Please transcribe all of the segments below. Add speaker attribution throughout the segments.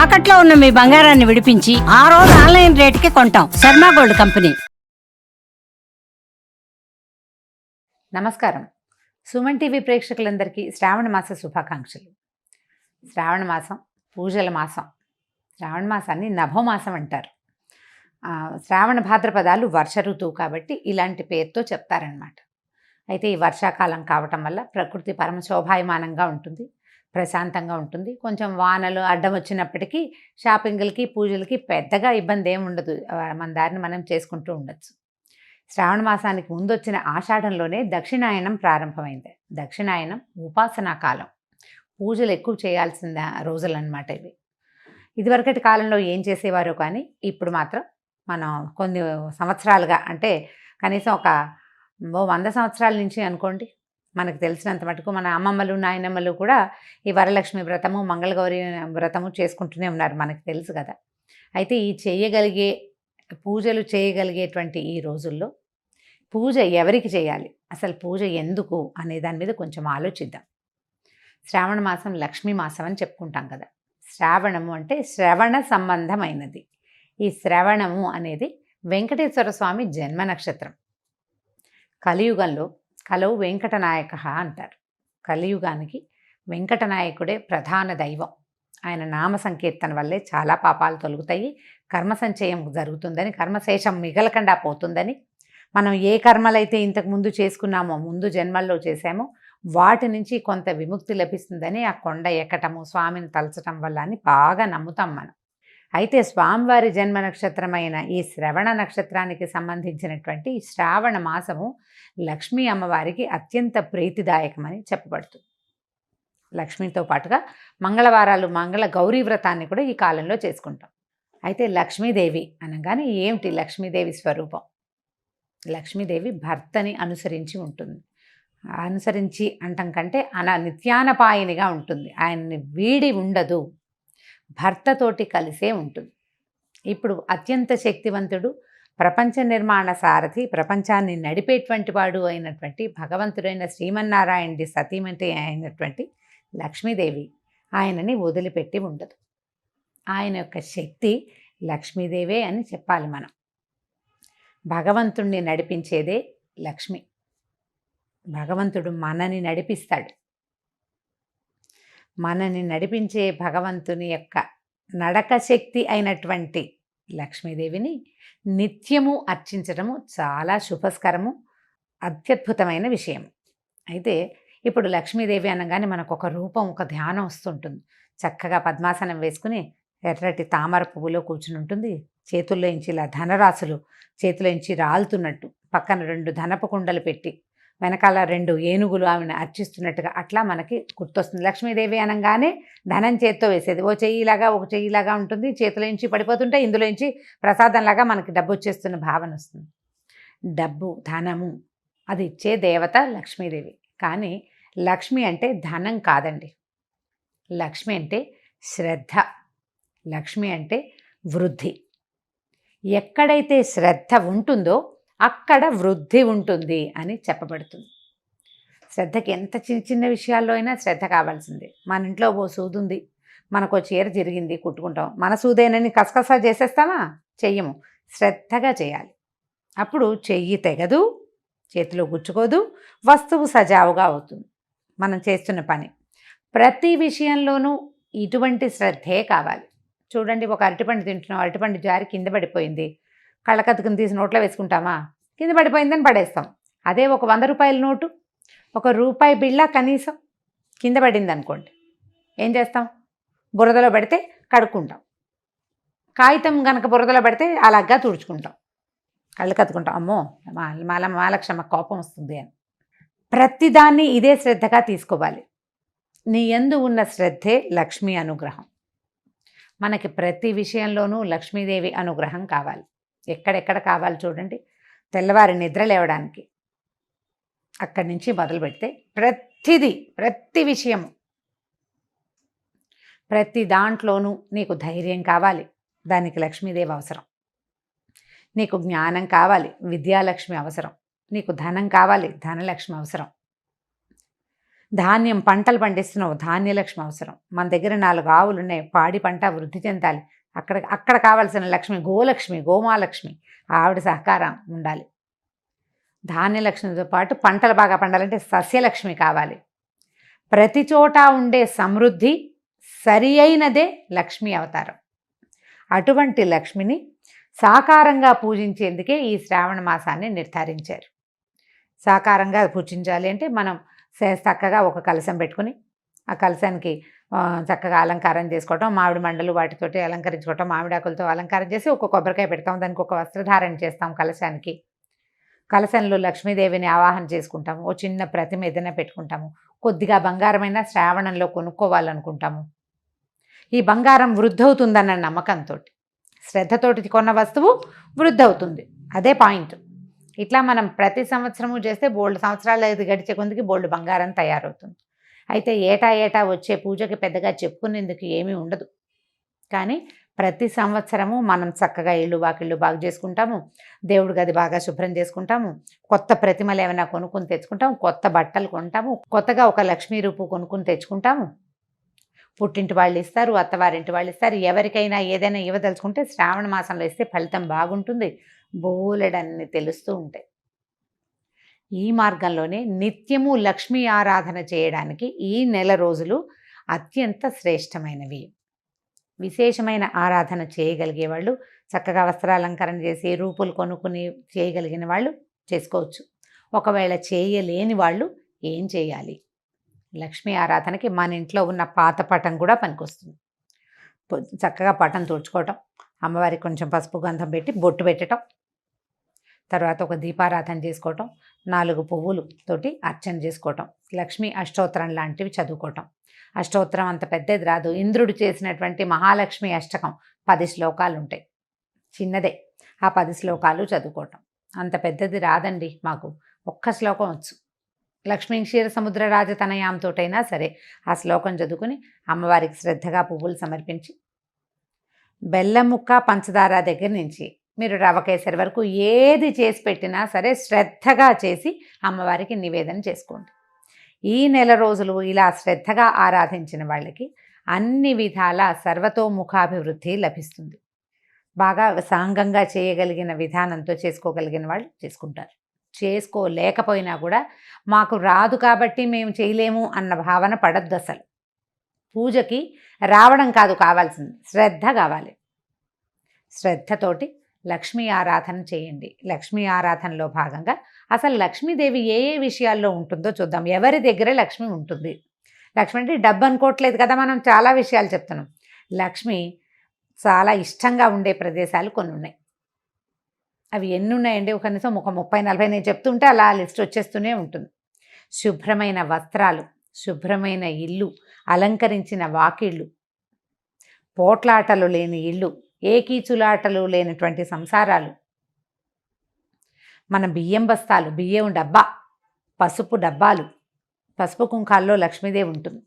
Speaker 1: తాకట్లో ఉన్న మీ బంగారాన్ని విడిపించి ఆ రోజు ఆన్లైన్ రేటుకి కొంటాం. Sharma gold company.
Speaker 2: నమస్కారం. సుమన్ టీవీ ప్రేక్షకులందరికీ శ్రావణ మాస శుభాకాంక్షలు. శ్రావణ మాసం పూజల మాసం. శ్రావణ మాసాన్ని నభోమాసం అంటారు. శ్రావణ భాద్రపదాలు వర్ష ఋతువు కాబట్టి ఇలాంటి పేరుతో చెప్తారనమాట. అయితే ఈ వర్షాకాలం కావటం వల్ల ప్రకృతి పరమ శోభాయమానంగా ఉంటుంది, ప్రశాంతంగా ఉంటుంది. కొంచెం వానలు అడ్డం వచ్చినప్పటికీ షాపింగ్లకి పూజలకి పెద్దగా ఇబ్బంది ఏమి ఉండదు. మన దారిని మనం చేసుకుంటూ ఉండొచ్చు. శ్రావణ మాసానికి ముందు వచ్చిన ఆషాఢంలోనే దక్షిణాయనం ప్రారంభమైంది. దక్షిణాయనం ఉపాసనా కాలం, పూజలు ఎక్కువ చేయాల్సిన రోజులు అన్నమాట ఇవి. ఇదివరకటి కాలంలో ఏం చేసేవారో కానీ ఇప్పుడు మాత్రం మనం కొన్ని సంవత్సరాలుగా, అంటే కనీసం ఒక 100 సంవత్సరాల నుంచి అనుకోండి, మనకు తెలిసినంత మటుకు మన అమ్మమ్మలు నాయనమ్మలు కూడా ఈ వరలక్ష్మి వ్రతము, మంగళగౌరి వ్రతము చేసుకుంటూనే ఉన్నారు, మనకు తెలుసు కదా. అయితే ఈ పూజలు చేయగలిగేటువంటి ఈ రోజుల్లో పూజ ఎవరికి చేయాలి, అసలు పూజ ఎందుకు అనే దాని మీద కొంచెం ఆలోచిద్దాం. శ్రావణ మాసం లక్ష్మీ మాసం అని చెప్పుకుంటాం కదా. శ్రావణము అంటే శ్రవణ సంబంధమైనది. ఈ శ్రవణము అనేది వెంకటేశ్వర స్వామి జన్మ నక్షత్రం. కలియుగంలో కలవు వెంకటనాయక అంటారు. కలియుగానికి వెంకటనాయకుడే ప్రధాన దైవం. ఆయన నామ సంకీర్తన వల్లే చాలా పాపాలు తొలగుతాయి, కర్మ సంచయం జరుగుతుందని, కర్మశేషం మిగలకుండా పోతుందని, మనం ఏ కర్మలైతే ఇంతకుముందు చేసుకున్నామో, ముందు జన్మల్లో చేసామో వాటి నుంచి కొంత విముక్తి లభిస్తుందని ఆ కొండ ఎక్కటము, స్వామిని తలచటం వల్ల అని బాగా నమ్ముతాం మనం. అయితే స్వామివారి జన్మ నక్షత్రమైన ఈ శ్రవణ నక్షత్రానికి సంబంధించినటువంటి శ్రావణ మాసము లక్ష్మీ అమ్మవారికి అత్యంత ప్రీతిదాయకమని చెప్పబడుతుంది. లక్ష్మితో పాటుగా మంగళవారాలు మంగళ గౌరీ వ్రతాన్ని కూడా ఈ కాలంలో చేసుకుంటాం. అయితే లక్ష్మీదేవి అనగానే ఏమిటి లక్ష్మీదేవి స్వరూపం? లక్ష్మీదేవి భర్తని అనుసరించి ఉంటుంది. అనుసరించి అంటం కంటే నిత్యానపాయనిగా ఉంటుంది. ఆయన్ని వీడి ఉండదు, భర్తతోటి కలిసే ఉంటుంది. ఇప్పుడు అత్యంత శక్తివంతుడు, ప్రపంచ నిర్మాణ సారథి, ప్రపంచాన్ని నడిపేటువంటి వాడు అయినటువంటి భగవంతుడైన శ్రీమన్నారాయణుడి సతీమణి అయినటువంటి లక్ష్మీదేవి ఆయనని వదిలిపెట్టి ఉండదు. ఆయన యొక్క శక్తి లక్ష్మీదేవే అని చెప్పాలి మనం. భగవంతుణ్ణి నడిపించేదే లక్ష్మి. భగవంతుడు మనని నడిపిస్తాడు. మనని నడిపించే భగవంతుని యొక్క నడక శక్తి అయినటువంటి లక్ష్మీదేవిని నిత్యము అర్చించడము చాలా శుభస్కరము, అత్యద్భుతమైన విషయం. అయితే ఇప్పుడు లక్ష్మీదేవి అనగానే మనకు ఒక రూపం, ఒక ధ్యానం వస్తుంటుంది. చక్కగా పద్మాసనం వేసుకుని ఎర్రటి తామర పువ్వులో కూర్చుని ఉంటుంది. చేతుల్లో నుంచి ఇలా ధనరాశులు చేతిలో నుంచి రాలుతున్నట్టు, పక్కన 2 ధనపు కుండలు పెట్టి వెనకాల 2 ఏనుగులు ఆమెను అర్చిస్తున్నట్టుగా అట్లా మనకి గుర్తొస్తుంది. లక్ష్మీదేవి అనగానే ధనం చేత్తో వేసేది, ఒక చెయ్యిలాగా ఉంటుంది. చేతిలో నుంచి పడిపోతుంటే ఇందులో నుంచి ప్రసాదంలాగా మనకి డబ్బు వచ్చేస్తున్న భావన వస్తుంది. డబ్బు, ధనము అది ఇచ్చే దేవత లక్ష్మీదేవి. కానీ లక్ష్మి అంటే ధనం కాదండి. లక్ష్మి అంటే శ్రద్ధ. లక్ష్మి అంటే వృద్ధి. ఎక్కడైతే శ్రద్ధ ఉంటుందో అక్కడ వృద్ధి ఉంటుంది అని చెప్పబడుతుంది. శ్రద్ధకి ఎంత చిన్న విషయాల్లో అయినా శ్రద్ధ కావాల్సిందే. మన ఇంట్లో ఓ సూది ఉంది, మనకు చీర జరిగింది, కుట్టుకుంటాం. మన సూదేనని కసకసా చేసేస్తామా? చెయ్యము. శ్రద్ధగా చేయాలి. అప్పుడు చెయ్యి తెగదు, చేతిలో గుచ్చుకోదు, వస్తువు సజావుగా అవుతుంది మనం చేస్తున్న పని. ప్రతి విషయంలోనూ ఇటువంటి శ్రద్ధే కావాలి. చూడండి, ఒక అరటిపండు తింటున్నాం, అరటిపండు జారి కింద పడిపోయింది, కళ్ళకత్తుకుని తీసి నోట్లో వేసుకుంటామా? కింద పడిపోయిందని పడేస్తాం. అదే ఒక 100 రూపాయల నోటు, ఒక రూపాయి బిళ్ళ కనీసం కింద పడింది అనుకోండి, ఏం చేస్తాం? బురదలో పడితే కడుక్కుంటాం. కాగితం కనుక బురదలో పడితే అలాగా తుడుచుకుంటాం, కళ్ళు కత్తుకుంటాం. అమ్మో మాలక్షమ్మ కోపం వస్తుంది అని. ప్రతిదాన్ని ఇదే శ్రద్ధగా తీసుకోవాలి. నీ యందు ఉన్న శ్రద్ధే లక్ష్మీ అనుగ్రహం. మనకి ప్రతి విషయంలోనూ లక్ష్మీదేవి అనుగ్రహం కావాలి. ఎక్కడెక్కడ కావాలి చూడండి. తెల్లవారి నిద్ర లేవడానికి అక్కడి నుంచి మొదలు పెడితే ప్రతి విషయము, ప్రతి దాంట్లోనూ నీకు ధైర్యం కావాలి, దానికి లక్ష్మీదేవి అవసరం. నీకు జ్ఞానం కావాలి, విద్యాలక్ష్మి అవసరం. నీకు ధనం కావాలి, ధనలక్ష్మి అవసరం. ధాన్యం పంటలు పండిస్తున్నావు, ధాన్యలక్ష్మి అవసరం. మన దగ్గర 4 ఆవులు ఉన్నాయి, పాడి పంట వృద్ధి చెందాలి. అక్కడ కావాల్సిన లక్ష్మి గోలక్ష్మి, గోమాలక్ష్మి, ఆవిడ సహకారం ఉండాలి. ధాన్యలక్ష్మితో పాటు పంటలు బాగా పండాలంటే సస్యలక్ష్మి కావాలి. ప్రతి చోట ఉండే సమృద్ధి సరి అయినదే లక్ష్మీ అవతారం. అటువంటి లక్ష్మిని సాకారంగా పూజించేందుకే ఈ శ్రావణ మాసాన్ని నిర్ధారించారు. సాకారంగా పూజించాలి అంటే మనం చక్కగా ఒక కలశం పెట్టుకుని ఆ కలశానికి చక్కగా అలంకారం చేసుకోవటం, మామిడి మండలు వాటితోటి అలంకరించుకోవటం, మామిడాకులతో అలంకారం చేసి ఒక కొబ్బరికాయ పెడతాం, దానికి ఒక వస్త్రధారణ చేస్తాం కలశానికి. కలశంలో లక్ష్మీదేవిని ఆవాహన చేసుకుంటాము. ఓ చిన్న ప్రతిమ ఏదైనా పెట్టుకుంటాము. కొద్దిగా బంగారమైన శ్రావణంలో కొనుక్కోవాలనుకుంటాము. ఈ బంగారం వృద్ధవుతుందన్న నమ్మకంతో, శ్రద్ధతోటి కొన్న వస్తువు వృద్ధవుతుంది, అదే పాయింట్. ఇట్లా మనం ప్రతి సంవత్సరము చేస్తే బోల్డ్ సంవత్సరాలు గడిచే కొందికి బోల్డ్ బంగారం తయారవుతుంది. అయితే ఏటా వచ్చే పూజకి పెద్దగా చెప్పుకునేందుకు ఏమీ ఉండదు. కానీ ప్రతి సంవత్సరము మనం చక్కగా ఇళ్ళు వాకిళ్ళు బాగు చేసుకుంటాము, దేవుడి గది బాగా శుభ్రం చేసుకుంటాము, కొత్త ప్రతిమలు ఏమైనా కొనుక్కుని తెచ్చుకుంటాము, కొత్త బట్టలు కొంటాము, కొత్తగా ఒక లక్ష్మీ రూపు కొనుక్కుని తెచ్చుకుంటాము. పుట్టింటి వాళ్ళు ఇస్తారు, అత్తవారింటి వాళ్ళు ఇస్తారు. ఎవరికైనా ఏదైనా ఇవ్వదలుచుకుంటే శ్రావణ మాసంలో ఇస్తే ఫలితం బాగుంటుంది. బోలెడన్ని తెలుస్తూ ఉంటాయి. ఈ మార్గంలోనే నిత్యము లక్ష్మీ ఆరాధన చేయడానికి ఈ నెల రోజులు అత్యంత శ్రేష్టమైనవి. విశేషమైన ఆరాధన చేయగలిగే వాళ్ళు, చక్కగా వస్త్రాలంకరణ చేసి రూపులు కొనుక్కుని చేయగలిగిన వాళ్ళు చేసుకోవచ్చు. ఒకవేళ చేయలేని వాళ్ళు ఏం చేయాలి? లక్ష్మీ ఆరాధనకి మన ఇంట్లో ఉన్న పాత పటం కూడా పనికొస్తుంది. చక్కగా పటం తుడుచుకోవటం, అమ్మవారికి కొంచెం పసుపు గంధం పెట్టి బొట్టు పెట్టడం, తర్వాత ఒక దీపారాధన చేసుకోవటం, 4 పువ్వులతోటి అర్చన చేసుకోవటం, లక్ష్మీ అష్టోత్తరం లాంటివి చదువుకోవటం. అష్టోత్తరం అంత పెద్దది రాదు. ఇంద్రుడు చేసినటువంటి మహాలక్ష్మి అష్టకం 10 శ్లోకాలు ఉంటాయి, చిన్నదే. ఆ 10 శ్లోకాలు చదువుకోవటం. అంత పెద్దది రాదండి మాకు, ఒక్క శ్లోకం వచ్చు. లక్ష్మీ క్షీర సముద్ర రాజతనయాంతోటైనా సరే ఆ శ్లోకం చదువుకుని అమ్మవారికి శ్రద్ధగా పువ్వులు సమర్పించి, బెల్లం ముక్క పంచదార దగ్గర నుంచి మీరు రవ కేసరి వరకు ఏది చేసి పెట్టినా సరే శ్రద్ధగా చేసి అమ్మవారికి నివేదన చేసుకోండి. ఈ నెల రోజులు ఇలా శ్రద్ధగా ఆరాధించిన వాళ్ళకి అన్ని విధాల సర్వతోముఖాభివృద్ధి లభిస్తుంది. బాగా సాంగంగా చేయగలిగిన విధానంతో చేసుకోగలిగిన వాళ్ళు చేసుకుంటారు. చేసుకోలేకపోయినా కూడా మాకు రాదు కాబట్టి మేము చేయలేము అన్న భావన పడద్దు. అసలు పూజకి రావడం కాదు కావాల్సింది, శ్రద్ధ కావాలి. శ్రద్ధతోటి లక్ష్మీ ఆరాధన చేయండి. లక్ష్మీ ఆరాధనలో భాగంగా అసలు లక్ష్మీదేవి ఏ ఏ విషయాల్లో ఉంటుందో చూద్దాం. ఎవరి దగ్గర లక్ష్మి ఉంటుంది? లక్ష్మి అంటే డబ్బు అనుకోవట్లేదు కదా, మనం చాలా విషయాలు చెప్తున్నాం. లక్ష్మి చాలా ఇష్టంగా ఉండే ప్రదేశాలు కొన్ని ఉన్నాయి. అవి ఎన్ని ఉన్నాయండి? కనీసం ఒక 30-40 నేను చెప్తుంటే అలా లిస్ట్ వచ్చేస్తూనే ఉంటుంది. శుభ్రమైన వస్త్రాలు, శుభ్రమైన ఇల్లు, అలంకరించిన వాకిళ్ళు, పోట్లాటలు లేని ఇల్లు, ఏకీచులాటలు లేనటువంటి సంసారాలు, మన బియ్యం బస్తాలు, బియ్యం డబ్బా, పసుపు డబ్బాలు, పసుపు కుంకాల్లో లక్ష్మీదేవి ఉంటుంది.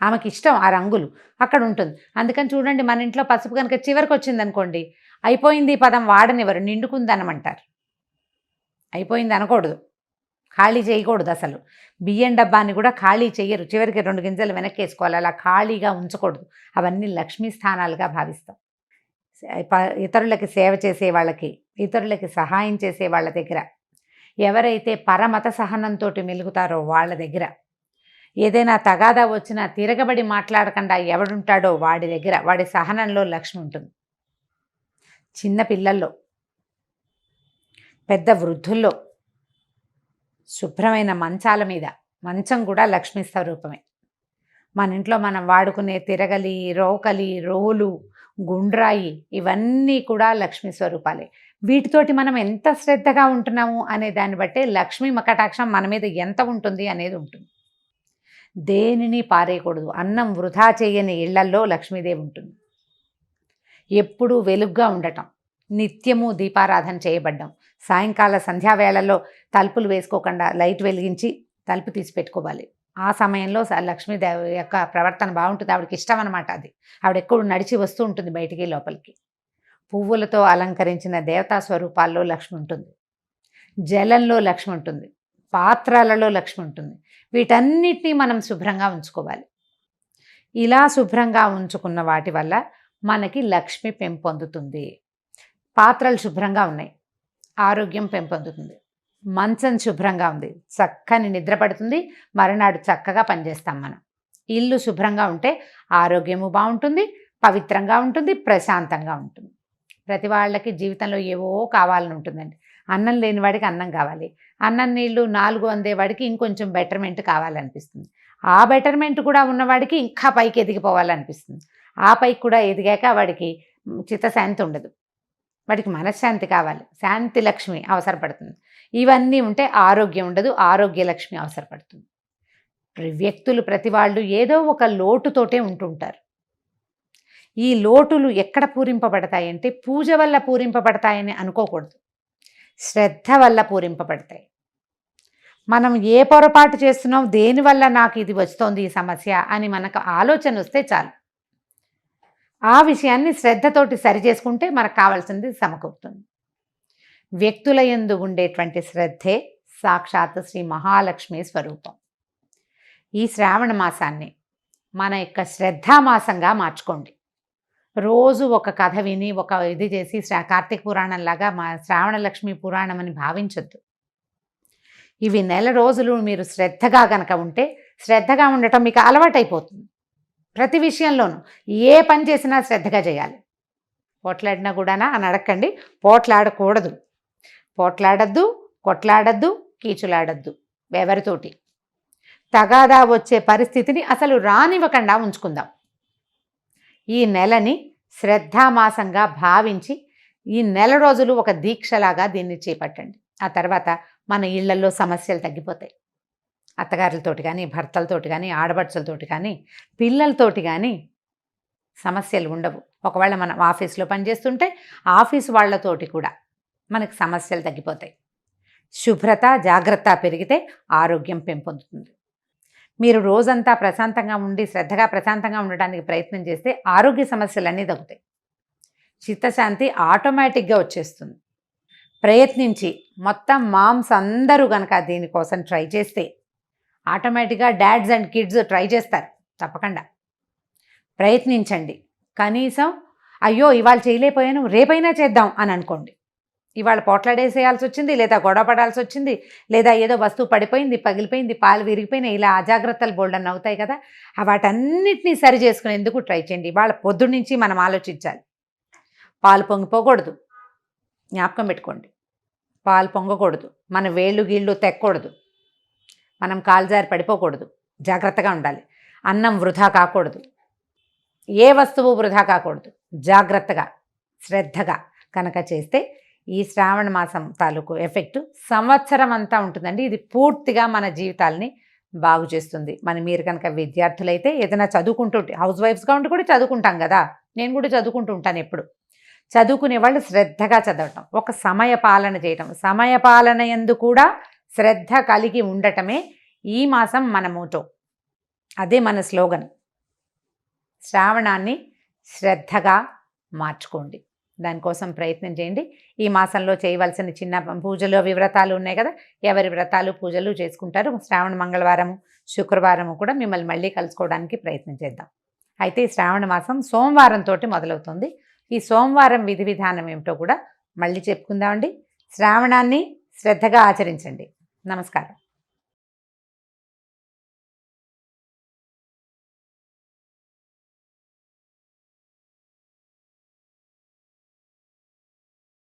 Speaker 2: ఆమెకి ఇష్టం ఆ రంగులు, అక్కడ ఉంటుంది. అందుకని చూడండి, మన ఇంట్లో పసుపు కనుక చివరికి వచ్చింది అనుకోండి, అయిపోయింది పదం వాడనివ్వరు, నిండుకుందనమంటారు. అయిపోయింది అనకూడదు, ఖాళీ చేయకూడదు. అసలు బియ్యం డబ్బాని కూడా ఖాళీ చెయ్యరు, చివరికి 2 గింజలు వెనక్కి వేసుకోవాలి, అలా ఖాళీగా ఉంచకూడదు. అవన్నీ లక్ష్మీ స్థానాలుగా భావిస్తాం. ఇతరులకి సేవ చేసే వాళ్ళకి, ఇతరులకి సహాయం చేసే వాళ్ళ దగ్గర, ఎవరైతే పరమత సహనంతో మెలుగుతారో వాళ్ళ దగ్గర, ఏదైనా తగాదా వచ్చినా తిరగబడి మాట్లాడకుండా ఎవడుంటాడో వాడి దగ్గర, వాడి సహనంలో లక్ష్మి ఉంటుంది. చిన్న పిల్లల్లో, పెద్ద వృద్ధుల్లో, శుభ్రమైన మంచాల మీద, మంచం కూడా లక్ష్మీ స్వరూపమే. మన ఇంట్లో మనం వాడుకునే తిరగలి, రోకలి, రోలు, గుండ్రాయి, ఇవన్నీ కూడా లక్ష్మీ స్వరూపాలే. వీటితోటి మనం ఎంత శ్రద్ధగా ఉంటున్నాము అనే దాన్ని బట్టే లక్ష్మీ కటాక్షం మన మీద ఎంత ఉంటుంది అనేది ఉంటుంది. దేనిని పారేయకూడదు. అన్నం వృధా చేయని ఇళ్లల్లో లక్ష్మీదేవి ఉంటుంది. ఎప్పుడూ వెలుగ్గా ఉండటం, నిత్యము దీపారాధన చేయబడ్డం, సాయంకాల సంధ్యావేళల్లో తలుపులు వేసుకోకుండా లైట్ వెలిగించి తలుపు తీసి పెట్టుకోవాలి. ఆ సమయంలో లక్ష్మీదేవి యొక్క ప్రవర్తన బాగుంటుంది. ఆవిడకి ఇష్టం అనమాట అది. ఆవిడ ఎప్పుడు నడిచి వస్తూ ఉంటుంది బయటికి లోపలికి. పువ్వులతో అలంకరించిన దేవతా స్వరూపాల్లో లక్ష్మి ఉంటుంది. జలంలో లక్ష్మి ఉంటుంది. పాత్రలలో లక్ష్మి ఉంటుంది. వీటన్నిటినీ మనం శుభ్రంగా ఉంచుకోవాలి. ఇలా శుభ్రంగా ఉంచుకున్న వాటి వల్ల మనకి లక్ష్మి పెంపొందుతుంది. పాత్రలు శుభ్రంగా ఉన్నాయి, ఆరోగ్యం పెంపొందుతుంది. మంచం శుభ్రంగా ఉంది, చక్కని నిద్ర పడుతుంది, మరునాడు చక్కగా పనిచేస్తాం మనం. ఇల్లు శుభ్రంగా ఉంటే ఆరోగ్యము బాగుంటుంది, పవిత్రంగా ఉంటుంది, ప్రశాంతంగా ఉంటుంది. ప్రతి వాళ్ళకి జీవితంలో ఏవో కావాలని ఉంటుందండి. అన్నం లేని వాడికి అన్నం కావాలి, అన్నం నీళ్ళు 4 అందేవాడికి ఇంకొంచెం బెటర్మెంట్ కావాలనిపిస్తుంది. ఆ బెటర్మెంట్ కూడా ఉన్నవాడికి ఇంకా పైకి ఎదిగిపోవాలనిపిస్తుంది. ఆ పైకి కూడా ఎదిగాక వాడికి చిత్తశాంతి ఉండదు, వాడికి మనశ్శాంతి కావాలి, శాంతి లక్ష్మి అవసరపడుతుంది. ఇవన్నీ ఉంటే ఆరోగ్యం ఉండదు, ఆరోగ్య లక్ష్మి అవసరపడుతుంది. వ్యక్తులు ప్రతి వాళ్ళు ఏదో ఒక లోటుతోటే ఉంటుంటారు. ఈ లోటులు ఎక్కడ పూరింపబడతాయంటే పూజ వల్ల పూరింపబడతాయని అనుకోకూడదు, శ్రద్ధ వల్ల పూరింపబడతాయి. మనం ఏ పొరపాటు చేస్తున్నాం, దేనివల్ల నాకు ఇది వస్తోంది ఈ సమస్య అని మనకు ఆలోచన వస్తే చాలు. ఆ విషయాన్ని శ్రద్ధతోటి సరి చేసుకుంటే మనకు కావాల్సింది సమకూరుతుంది. వ్యక్తుల యందు ఉండేటువంటి శ్రద్ధే సాక్షాత్ శ్రీ మహాలక్ష్మి స్వరూపం. ఈ శ్రావణ మాసాన్ని మన యొక్క శ్రద్ధామాసంగా మార్చుకోండి. రోజు ఒక కథ విని ఒక ఇది చేసి కార్తీక పురాణంలాగా మా శ్రావణ లక్ష్మి పురాణం అని భావించొద్దు. ఇవి నెల రోజులు మీరు శ్రద్ధగా కనుక ఉంటే, శ్రద్ధగా ఉండటం మీకు అలవాటైపోతుంది. ప్రతి విషయంలోనూ ఏ పని చేసినా శ్రద్ధగా చేయాలి. పోట్లాడినా కూడానా అని అడగండి, పోట్లాడకూడదు. పోట్లాడద్దు, కొట్లాడద్దు, కీచులాడద్దు ఎవరితోటి. తగాదా వచ్చే పరిస్థితిని అసలు రానివ్వకుండా ఉంచుకుందాం. ఈ నెలని శ్రద్ధామాసంగా భావించి ఈ నెల రోజులు ఒక దీక్షలాగా దీన్ని చేపట్టండి. ఆ తర్వాత మన ఇళ్లలో సమస్యలు తగ్గిపోతాయి. అత్తగారులతోటి కానీ, భర్తలతోటి కానీ, ఆడపడుచులతోటి కానీ, పిల్లలతోటి కానీ సమస్యలు ఉండవు. ఒకవేళ మనం ఆఫీస్లో పనిచేస్తుంటే ఆఫీస్ వాళ్ళతోటి కూడా మనకు సమస్యలు తగ్గిపోతాయి. శుభ్రత, జాగ్రత్త పెరిగితే ఆరోగ్యం పెంపొందుతుంది. మీరు రోజంతా ప్రశాంతంగా ఉండి శ్రద్ధగా ప్రశాంతంగా ఉండడానికి ప్రయత్నం చేస్తే ఆరోగ్య సమస్యలన్నీ తగ్గుతాయి. చిత్తశాంతి ఆటోమేటిక్గా వచ్చేస్తుంది. ప్రయత్నించి మొత్తం మామ్స్ అందరూ కనుక దీనికోసం ట్రై చేస్తే ఆటోమేటిక్గా డాడ్స్ అండ్ కిడ్స్ ట్రై చేస్తారు. తప్పకుండా ప్రయత్నించండి. కనీసం అయ్యో ఇవాళ చేయలేకపోయాను రేపైనా చేద్దాం అని అనుకోండి. ఇవాళ పోట్లాడేసేయాల్సి వచ్చింది, లేదా గొడవ పడాల్సి వచ్చింది, లేదా ఏదో వస్తువు పడిపోయింది, పగిలిపోయింది, పాలు విరిగిపోయినాయి, ఇలా అజాగ్రత్తలు బోల్డన్ అవుతాయి కదా. వాటన్నిటినీ సరి చేసుకునేందుకు ట్రై చేయండి. ఇవాళ పొద్దున్న నుంచి మనం ఆలోచించాలి. పాలు పొంగిపోకూడదు, జ్ఞాపకం పెట్టుకోండి. పాలు పొంగకూడదు, మన వేళ్ళు గీళ్ళు తెక్కకూడదు, మనం కాలుజారి పడిపోకూడదు, జాగ్రత్తగా ఉండాలి. అన్నం వృధా కాకూడదు, ఏ వస్తువు వృధా కాకూడదు. జాగ్రత్తగా శ్రద్ధగా కనుక చేస్తే ఈ శ్రావణ మాసం తాలూకు ఎఫెక్టు సంవత్సరం అంతా ఉంటుందండి. ఇది పూర్తిగా మన జీవితాలని బాగు చేస్తుంది. మీరు కనుక విద్యార్థులైతే ఏదైనా చదువుకుంటూ హౌస్ వైఫ్స్గా ఉండి కూడా చదువుకుంటాం కదా, నేను కూడా చదువుకుంటూ ఉంటాను ఎప్పుడు. చదువుకునే వాళ్ళు శ్రద్ధగా చదవటం, ఒక సమయ పాలన చేయటం, సమయ పాలన యందు కూడా శ్రద్ధ కలిగి ఉండటమే ఈ మాసం మన మోటో. అదే మన స్లోగన్. శ్రావణాన్ని శ్రద్ధగా మార్చుకోండి, దానికోసం ప్రయత్నం చేయండి. ఈ మాసంలో చేయవలసిన చిన్న పూజలు వ్రతాలు ఉన్నాయి కదా, ఎవరి వ్రతాలు పూజలు చేసుకుంటారు. శ్రావణ మంగళవారము శుక్రవారము కూడా మిమ్మల్ని మళ్ళీ కలుసుకోవడానికి ప్రయత్నం చేద్దాం. అయితే ఈ శ్రావణ మాసం సోమవారంతో మొదలవుతుంది. ఈ సోమవారం విధి విధానం ఏమిటో కూడా మళ్ళీ చెప్పుకుందామండి. శ్రావణాన్ని శ్రద్ధగా ఆచరించండి. నమస్కారం.